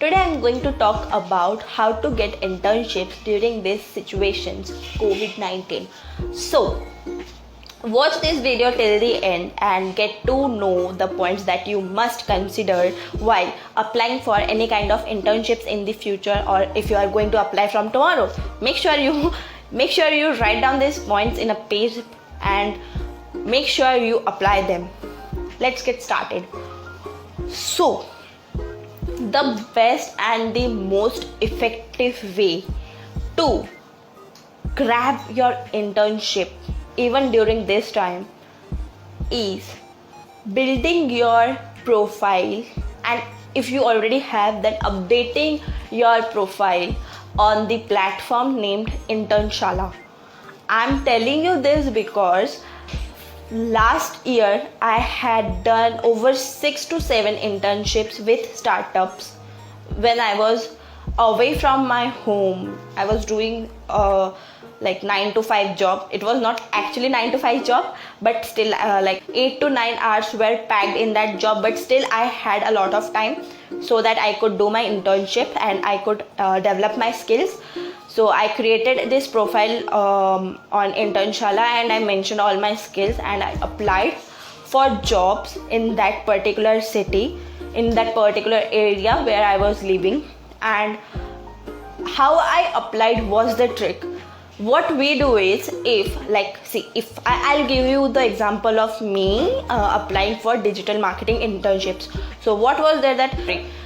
Today I'm going to talk about how to get internships during these situations, COVID-19. So, watch this video till the end and get to know the points that you must consider while applying for any kind of internships in the future, or if you are going to apply from tomorrow. Make sure you write down these points in a page and make sure you apply them. Let's get started. So, the best and the most effective way to grab your internship even during this time is building your profile, and if you already have, then updating your profile on the platform named Internshala. I'm telling you this because last year I had done over 6 to 7 internships with startups when I was away from my home. I was doing like 9 to 5 job. It was not actually 9 to 5 job, but still like 8 to 9 hours were packed in that job, but still I had a lot of time so that I could do my internship and I could develop my skills. So I created this profile on Internshala and I mentioned all my skills and I applied for jobs in that particular city, in that particular area where I was living. And how I applied was the trick. What we do is, if I'll give you the example of me applying for digital marketing internships. So what was there that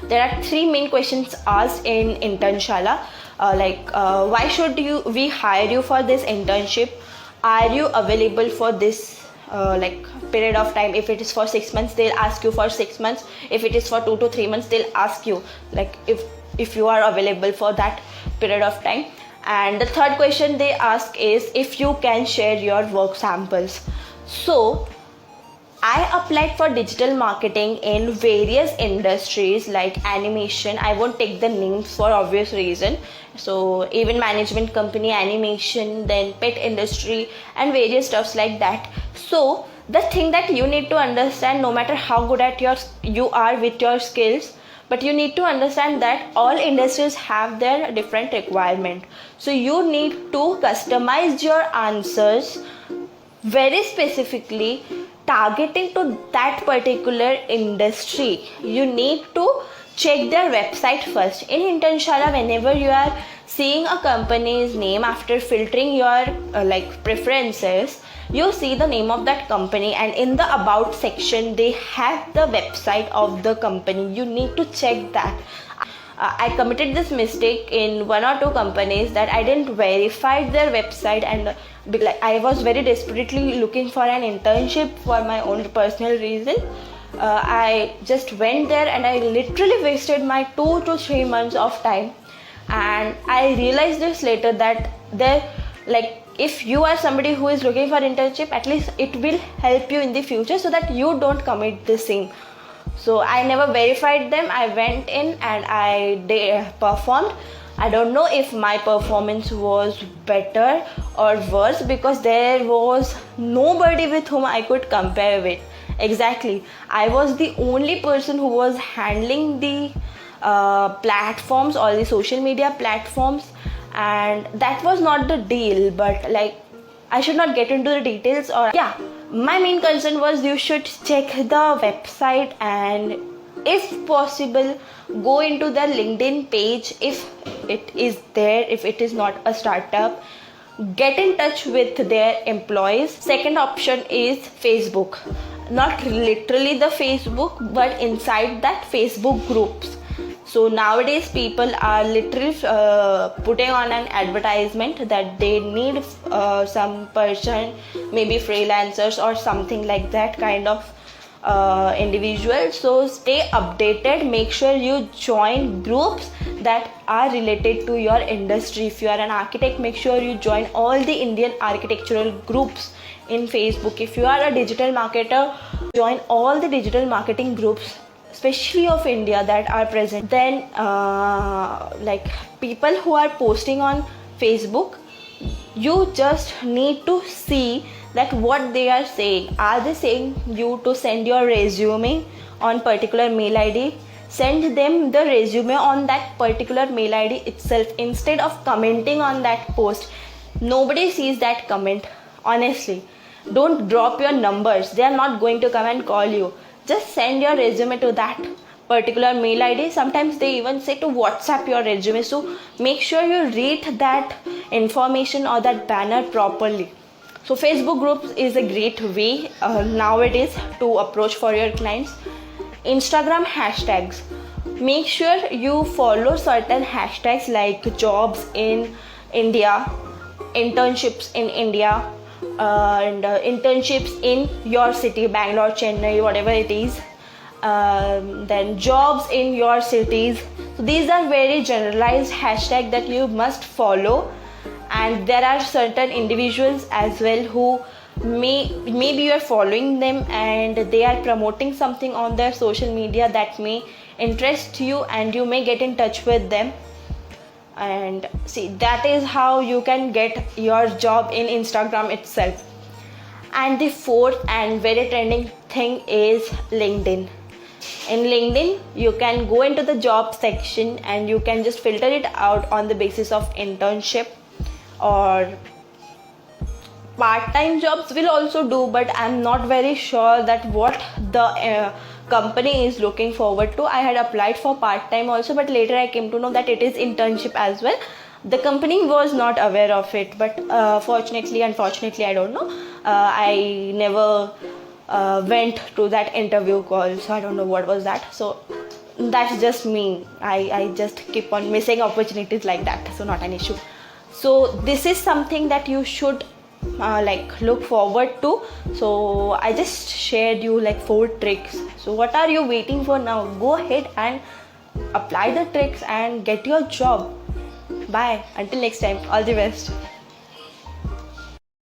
there are 3 main questions asked in Internshala. Why should we hire you for this internship? Are you available for this period of time? If it is for 6 months, they'll ask you for 6 months. If it is for 2 to 3 months, they'll ask you if you are available for that period of time. And the third question they ask is if you can share your work samples. So I applied for digital marketing in various industries like animation. I won't take the names for obvious reason. So event management company, animation, then pet industry and various stuffs like that. So the thing that you need to understand, no matter how good at you are with your skills, but you need to understand that all industries have their different requirement. So you need to customize your answers very specifically, targeting to that particular industry. You need to check their website first. In Internshala, whenever you are seeing a company's name, after filtering your preferences, you see the name of that company, and in the about section they have the website of the company. You need to check that. I committed this mistake in 1 or 2 companies that I didn't verify their website, and I was very desperately looking for an internship for my own personal reason. I just went there and I literally wasted my 2 to 3 months of time, and I realized this later that if you are somebody who is looking for internship, at least it will help you in the future so that you don't commit the same. So I never verified them. I went in and I performed. I don't know if my performance was better or worse because there was nobody with whom I could compare with. Exactly. I was the only person who was handling the platforms, all the social media platforms, and that was not the deal, but I should not get into the details. Or my main concern was you should check the website and if possible go into their LinkedIn page if it is there. If it is not a startup, get in touch with their employees. Second option is Facebook, not literally the Facebook, but inside that Facebook groups. So nowadays people are literally putting on an advertisement that they need some person, maybe freelancers or something like that kind of individual. So stay updated. Make sure you join groups that are related to your industry. If you are an architect, make sure you join all the Indian architectural groups in Facebook. If you are a digital marketer, join all the digital marketing groups, especially of India, that are present. Then people who are posting on Facebook, you just need to see that what they are saying. Are they saying you to send your resume on particular mail ID? send them the resume on that particular mail ID itself instead of commenting on that post. Nobody sees that comment, honestly. Don't drop your numbers, they are not going to come and call you. Just send your resume to that particular mail ID. Sometimes they even say to WhatsApp your resume, so make sure you read that information or that banner properly. So Facebook groups is a great way nowadays to approach for your clients. Instagram hashtags, make sure you follow certain hashtags like jobs in India, internships in India, and internships in your city, Bangalore, Chennai, whatever it is, then jobs in your cities. So these are very generalized hashtags that you must follow, and there are certain individuals as well who maybe you are following them and they are promoting something on their social media that may interest you, and you may get in touch with them. And see, that is how you can get your job in Instagram itself. And the fourth and very trending thing is LinkedIn. In LinkedIn, you can go into the job section and you can just filter it out on the basis of internship or part-time jobs will also do, but I'm not very sure that what the company is looking forward to. I had applied for part-time also, but later I came to know that it is internship as well. The company was not aware of it, but unfortunately, I don't know. I never went to that interview call, so I don't know what was that. So that's just me. I just keep on missing opportunities like that, so not an issue. So this is something that you should look forward to. So I just shared you 4 tricks. So what are you waiting for now? Go ahead and apply the tricks and get your job. Bye, until next time, all the best.